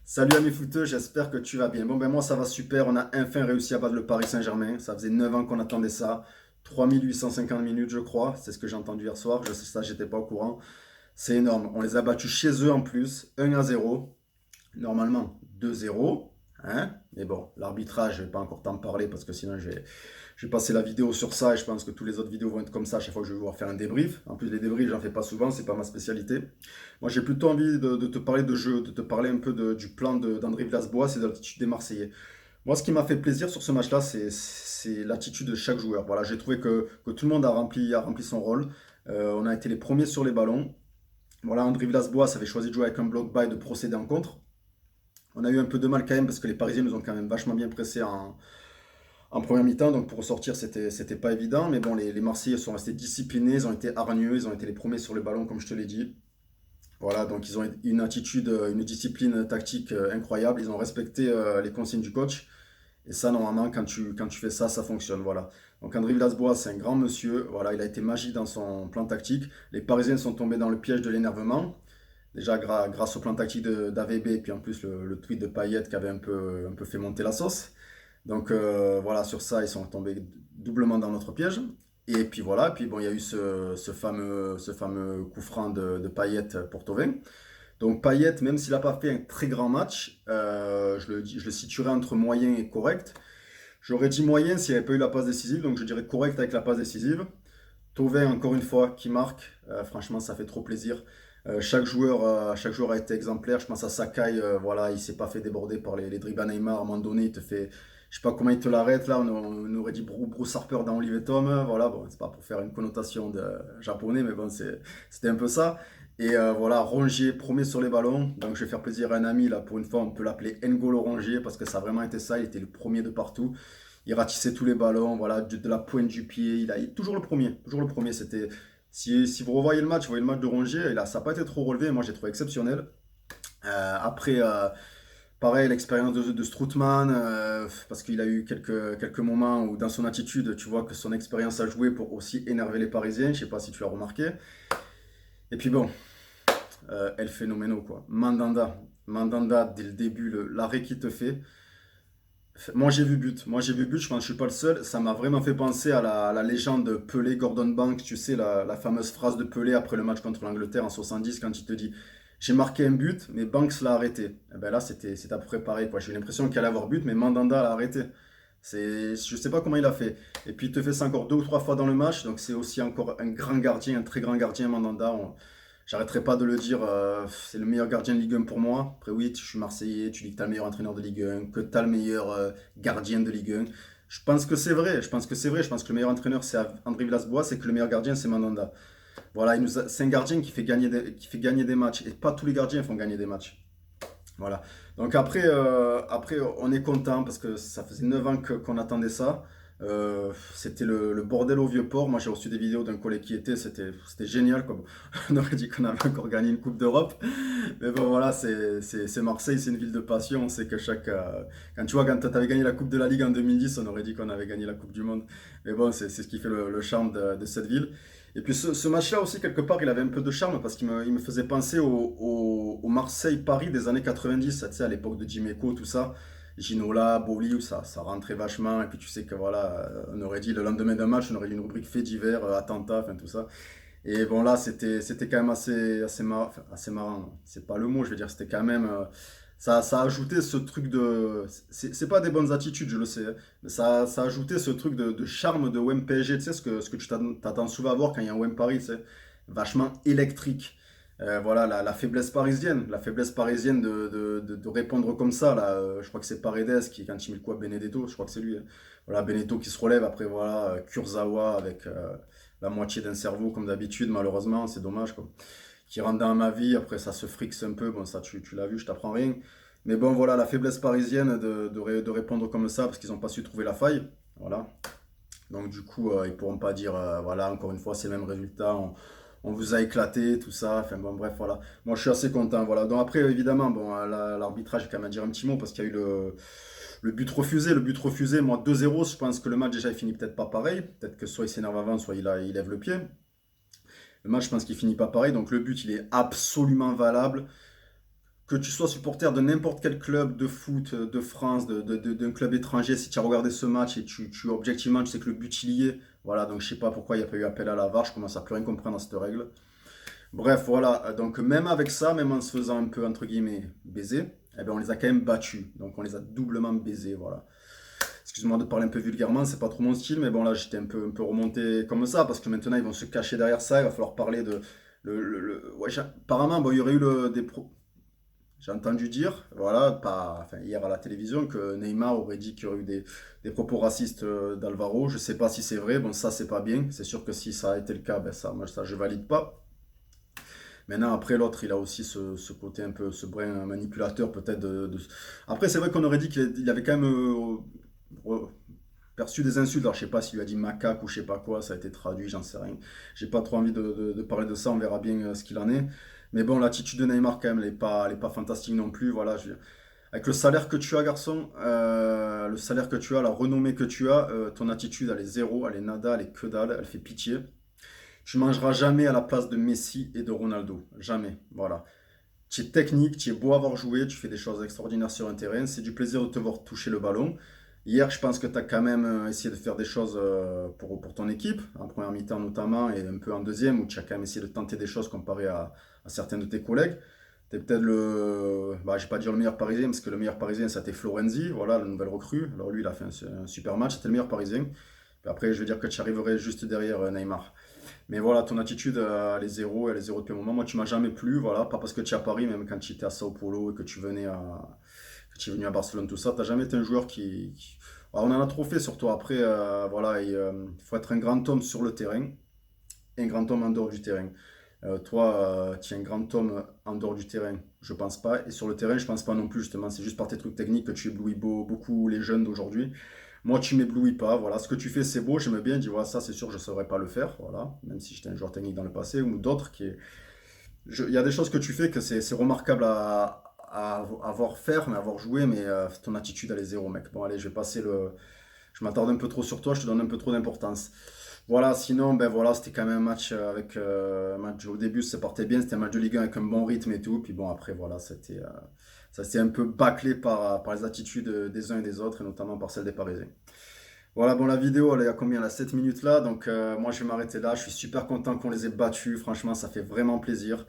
Salut ami footeux, j'espère que tu vas bien. Bon ben moi ça va super, on a enfin réussi à battre le Paris Saint-Germain. Ça faisait 9 ans qu'on attendait ça. 3850 minutes je crois, c'est ce que j'ai entendu hier soir. Je sais ça, j'étais pas au courant. C'est énorme. On les a battus chez eux en plus, 1-0. Normalement 2-0. Hein? Mais bon, l'arbitrage, je vais pas encore t'en parler parce que sinon j'ai passé la vidéo sur ça et je pense que tous les autres vidéos vont être comme ça à chaque fois que je vais devoir faire un débrief. En plus, les débriefs, j'en fais pas souvent, c'est pas ma spécialité. Moi, j'ai plutôt envie de te parler de jeu, de te parler un peu du plan d'André Villas-Boas et de l'attitude des Marseillais. Moi, ce qui m'a fait plaisir sur ce match-là, c'est l'attitude de chaque joueur. Voilà, j'ai trouvé que tout le monde a rempli son rôle. On a été les premiers sur les ballons. Voilà, André Villas-Boas avait choisi de jouer avec un bloc bas et de procéder en contre. On a eu un peu de mal quand même parce que les Parisiens nous ont quand même vachement bien pressé en première mi-temps, donc pour ressortir, c'était pas évident. Mais bon, les Marseillais sont restés disciplinés, ils ont été hargneux, ils ont été les premiers sur le ballon, comme je te l'ai dit. Voilà, donc ils ont une attitude, une discipline tactique incroyable. Ils ont respecté les consignes du coach. Et ça, normalement, quand tu fais ça, ça fonctionne. Voilà. Donc André Villas-Boas, c'est un grand monsieur. Voilà, il a été magique dans son plan tactique. Les Parisiens sont tombés dans le piège de l'énervement. Déjà grâce au plan tactique d'AVB, et puis en plus le tweet de Payet qui avait un peu fait monter la sauce. Donc voilà, sur ça, ils sont tombés doublement dans notre piège. Et puis voilà, puis bon, il y a eu ce fameux coup franc de Payet pour Thauvin. Donc Payet, même s'il n'a pas fait un très grand match, je le situerais entre moyen et correct. J'aurais dit moyen s'il n'y avait pas eu la passe décisive, donc je dirais correct avec la passe décisive. Thauvin, encore une fois, qui marque. Franchement, ça fait trop plaisir. Chaque joueur a été exemplaire. Je pense à Sakai, voilà, il s'est pas fait déborder par les dribbles à Neymar. À un moment donné, il te fait. Je sais pas comment il te l'arrête là. On aurait dit Bruce Harper dans Olive et Tom. Voilà, bon, c'est pas pour faire une connotation de japonais, mais bon, c'était un peu ça. Et voilà, Rongier, premier sur les ballons. Donc je vais faire plaisir à un ami là. Pour une fois, on peut l'appeler N'Golo Rongier parce que ça a vraiment été ça. Il était le premier de partout. Il ratissait tous les ballons, voilà, de la pointe du pied. Il est toujours le premier. Toujours le premier. Si vous revoyez le match, vous voyez le match de Rongier, ça n'a pas été trop relevé. Moi, j'ai trouvé exceptionnel. Après, pareil, l'expérience de Strootman, parce qu'il a eu quelques moments où, dans son attitude, tu vois que son expérience a joué pour aussi énerver les Parisiens. Je sais pas si tu as remarqué. Et puis bon, El Phénoméno, quoi. Mandanda, dès le début, l'arrêt qu'il te fait. Moi j'ai vu but, je pense que je suis pas le seul. Ça m'a vraiment fait penser à la légende Pelé-Gordon Banks, tu sais, la fameuse phrase de Pelé après le match contre l'Angleterre en 70 quand il te dit j'ai marqué un but, mais Banks l'a arrêté. Et ben là c'était à peu près pareil, quoi. J'ai eu l'impression qu'il allait avoir but, mais Mandanda l'a arrêté. Je sais pas comment il a fait. Et puis il te fait ça encore deux ou trois fois dans le match, donc c'est aussi encore un grand gardien, un très grand gardien, Mandanda. J'arrêterai pas de le dire, c'est le meilleur gardien de Ligue 1 pour moi. Après, oui, je suis Marseillais, tu dis que tu as le meilleur entraîneur de Ligue 1, que tu as le meilleur gardien de Ligue 1. Je pense que c'est vrai, je pense que c'est vrai. Je pense que le meilleur entraîneur c'est André Villas-Boas et que le meilleur gardien c'est Mandanda. Voilà, c'est un gardien qui fait gagner des matchs et pas tous les gardiens font gagner des matchs. Voilà. Donc après, on est content parce que ça faisait 9 ans qu'on attendait ça. C'était le bordel au vieux port. Moi, j'ai reçu des vidéos d'un collègue qui était. C'était génial, quoi. On aurait dit qu'on avait encore gagné une Coupe d'Europe. Mais bon, voilà, c'est Marseille, c'est une ville de passion. On sait que quand tu vois, quand tu avais gagné la Coupe de la Ligue en 2010, on aurait dit qu'on avait gagné la Coupe du Monde. Mais bon, c'est ce qui fait le charme de cette ville. Et puis ce match-là aussi, quelque part, il avait un peu de charme parce qu'il me faisait penser au Marseille-Paris des années 90, tu sais, à l'époque de Dimeco, tout ça. Ginola, Boli, où ça rentrait vachement. Et puis tu sais que voilà, on aurait dit le lendemain d'un match, on aurait dit une rubrique fait divers, attentat, enfin tout ça. Et bon là, c'était quand même assez marrant. C'est pas le mot, je veux dire, c'était quand même. Ça a ajouté ce truc de. C'est pas des bonnes attitudes, je le sais, hein, mais ça a ajouté ce truc de charme de WM PSG, tu sais, ce que tu t'attends souvent à voir quand il y a un WM Paris, tu sais, vachement électrique. Voilà, la faiblesse parisienne. La faiblesse parisienne de répondre comme ça, là, je crois que c'est Paredes qui, quand il met le quoi, Benedetto, je crois que c'est lui, hein. Voilà, Benedetto qui se relève, après voilà, Kurzawa avec la moitié d'un cerveau comme d'habitude, malheureusement, c'est dommage quoi. Qui rentre dans ma vie, après ça se frixe un peu, bon ça tu l'as vu, je t'apprends rien. Mais bon voilà, la faiblesse parisienne de répondre comme ça parce qu'ils n'ont pas su trouver la faille. Voilà. Donc du coup, ils pourront pas dire, voilà, encore une fois, c'est le même résultat, on vous a éclaté, tout ça. Enfin bon, bref, voilà. Moi, je suis assez content, voilà. Donc après, évidemment, bon, l'arbitrage, j'ai quand même à dire un petit mot parce qu'il y a eu le but refusé. Le but refusé, moi, 2-0, je pense que le match déjà, il finit peut-être pas pareil. Peut-être que soit il s'énerve avant, soit il lève le pied. Le match, je pense qu'il finit pas pareil. Donc le but, il est absolument valable. que tu sois supporter de n'importe quel club de foot de France, d'un club étranger, si tu as regardé ce match et objectivement, tu sais que le but il y est. Voilà, donc je sais pas pourquoi il n'y a pas eu appel à la VAR, je commence à plus rien comprendre à cette règle. Bref, voilà, donc même avec ça, même en se faisant un peu, entre guillemets, baiser, eh ben, on les a quand même battus. Donc on les a doublement baisés, voilà. Excuse-moi de parler un peu vulgairement, c'est pas trop mon style, mais bon là j'étais un peu remonté comme ça, parce que maintenant ils vont se cacher derrière ça, il va falloir parler de... Ouais, apparemment, bon, il y aurait eu j'ai entendu dire, voilà, enfin, hier à la télévision, que Neymar aurait dit qu'il y aurait eu des propos racistes d'Alvaro. Je sais pas si c'est vrai, bon ça c'est pas bien, c'est sûr que si ça a été le cas, ben ça, moi ça je valide pas. Maintenant, après, l'autre, il a aussi ce côté un peu, ce brin manipulateur, peut-être. Après, c'est vrai qu'on aurait dit qu'il avait quand même perçu des insultes. Alors, je sais pas s'il lui a dit macaque ou je sais pas quoi, ça a été traduit, j'en sais rien. J'ai pas trop envie de parler de ça, on verra bien ce qu'il en est. Mais bon, l'attitude de Neymar, quand même, elle est pas fantastique non plus. Voilà, avec le salaire que tu as, garçon, le salaire que tu as, la renommée que tu as, ton attitude, elle est zéro, elle est nada, elle est que dalle, elle fait pitié. Tu mangeras jamais à la place de Messi et de Ronaldo. Jamais. Voilà. Tu es technique, tu es beau à avoir joué, tu fais des choses extraordinaires sur un terrain. C'est du plaisir de te voir toucher le ballon. Hier, je pense que tu as quand même essayé de faire des choses pour ton équipe, en première mi-temps notamment, et un peu en deuxième, où tu as quand même essayé de tenter des choses comparé à certains de tes collègues. Tu es peut-être je vais pas dire le meilleur parisien, parce que le meilleur parisien, c'était Florenzi, voilà, la nouvelle recrue. Alors lui, il a fait un super match, c'était le meilleur parisien. Puis après, je veux dire que tu arriverais juste derrière Neymar. Mais voilà, ton attitude, elle est zéro depuis un moment. Moi, tu m'as jamais plu, voilà. Pas parce que tu es à Paris, même quand tu étais à Sao Paulo et que tu es venu à Barcelone, tout ça. Tu n'as jamais été un joueur Alors, on en a trop fait sur toi. Après, voilà, il faut être un grand homme sur le terrain et un grand homme en dehors du terrain. Toi, tu es un grand homme en dehors du terrain, je pense pas. Et sur le terrain, je pense pas non plus, justement. C'est juste par tes trucs techniques que tu éblouis beaucoup les jeunes d'aujourd'hui. Moi, tu m'éblouis pas. Voilà, ce que tu fais, c'est beau. J'aime bien. Je dis, voilà, ça, c'est sûr, je ne saurais pas le faire. Voilà, même si j'étais un joueur technique dans le passé ou d'autres il y a des choses que tu fais que c'est remarquable à voir faire, mais à voir jouer. Mais ton attitude, elle est zéro, mec. Bon, allez, je vais passer le. Je m'attarde un peu trop sur toi. Je te donne un peu trop d'importance. Voilà, sinon, ben voilà, c'était quand même un match un match au début, ça partait bien, c'était un match de Ligue 1 avec un bon rythme et tout. Puis bon, après, voilà, ça s'est un peu bâclé par les attitudes des uns et des autres, et notamment par celle des Parisiens. Voilà, bon, la vidéo, elle est à combien là? 7 minutes là, donc moi je vais m'arrêter là. Je suis super content qu'on les ait battus, franchement, ça fait vraiment plaisir.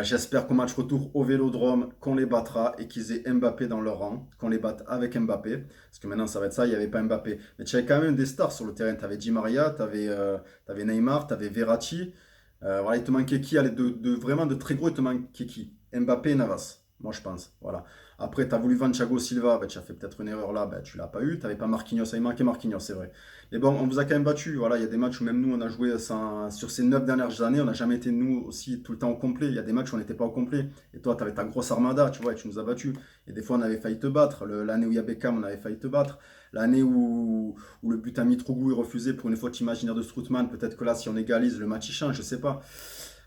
J'espère qu'au match retour au Vélodrome, qu'on les battra et qu'ils aient Mbappé dans leur rang, qu'on les batte avec Mbappé. Parce que maintenant ça va être ça, il n'y avait pas Mbappé. Mais tu avais quand même des stars sur le terrain. Tu avais Di Maria, tu avais Neymar, tu avais Verratti. Voilà, il te manquait qui? Allez, vraiment de très gros, il te manquait qui? Mbappé et Navas, moi je pense. Voilà. Après, tu as voulu vendre Thiago Silva, bah, tu as fait peut-être une erreur là, bah, tu l'as pas eu. Tu n'avais pas Marquinhos, il manquait Marquinhos, c'est vrai. Mais bon, on vous a quand même battu. Voilà, il y a des matchs où même nous, on a joué sur ces 9 dernières années, on n'a jamais été nous aussi tout le temps au complet. Il y a des matchs où on n'était pas au complet. Et toi, tu avais ta grosse armada, tu vois, et tu nous as battus. Et des fois, on avait failli te battre. L'année où il y a Beckham, on avait failli te battre. L'année où le but à Mitroglou est refusé pour une faute imaginaire de Strootman, peut-être que là, si on égalise, le match il change, je sais pas.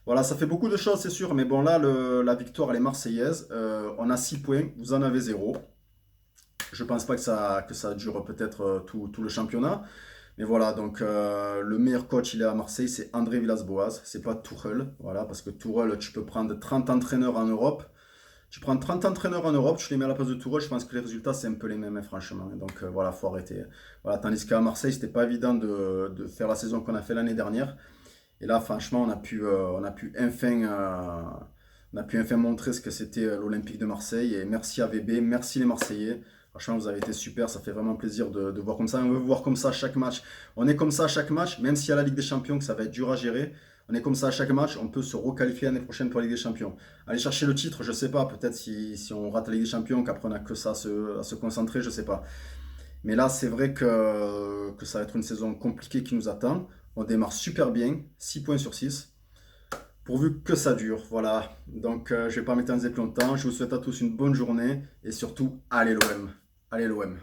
Voilà, ça fait beaucoup de choses, c'est sûr. Mais bon, là, la victoire, elle est marseillaise. On a 6 points, vous en avez zéro. Je pense pas que ça dure peut-être tout le championnat. Mais voilà, donc le meilleur coach, il est à Marseille, c'est André Villas-Boas, c'est pas Tourelle. Voilà, parce que Tourelle, tu peux prendre 30 entraîneurs en Europe. Tu prends 30 entraîneurs en Europe, tu les mets à la place de Tourelle, je pense que les résultats, c'est un peu les mêmes, hein, franchement. Donc voilà, faut arrêter. Voilà, tandis qu'à Marseille, c'était pas évident de faire la saison qu'on a fait l'année dernière. Et là, franchement, on a pu enfin montrer ce que c'était l'Olympique de Marseille. Et merci à VB, merci les Marseillais. Franchement, vous avez été super. Ça fait vraiment plaisir de voir comme ça. On veut vous voir comme ça à chaque match. On est comme ça à chaque match, même s'il y a la Ligue des Champions, que ça va être dur à gérer. On est comme ça à chaque match. On peut se requalifier l'année prochaine pour la Ligue des Champions. Aller chercher le titre, je sais pas. Peut-être si on rate la Ligue des Champions, qu'après on n'a que ça à se concentrer, je sais pas. Mais là, c'est vrai que ça va être une saison compliquée qui nous attend. On démarre super bien, 6 points sur 6, pourvu que ça dure. Voilà. Donc, je ne vais pas m'éterniser plus longtemps. Je vous souhaite à tous une bonne journée et surtout, allez l'OM. Allez l'OM.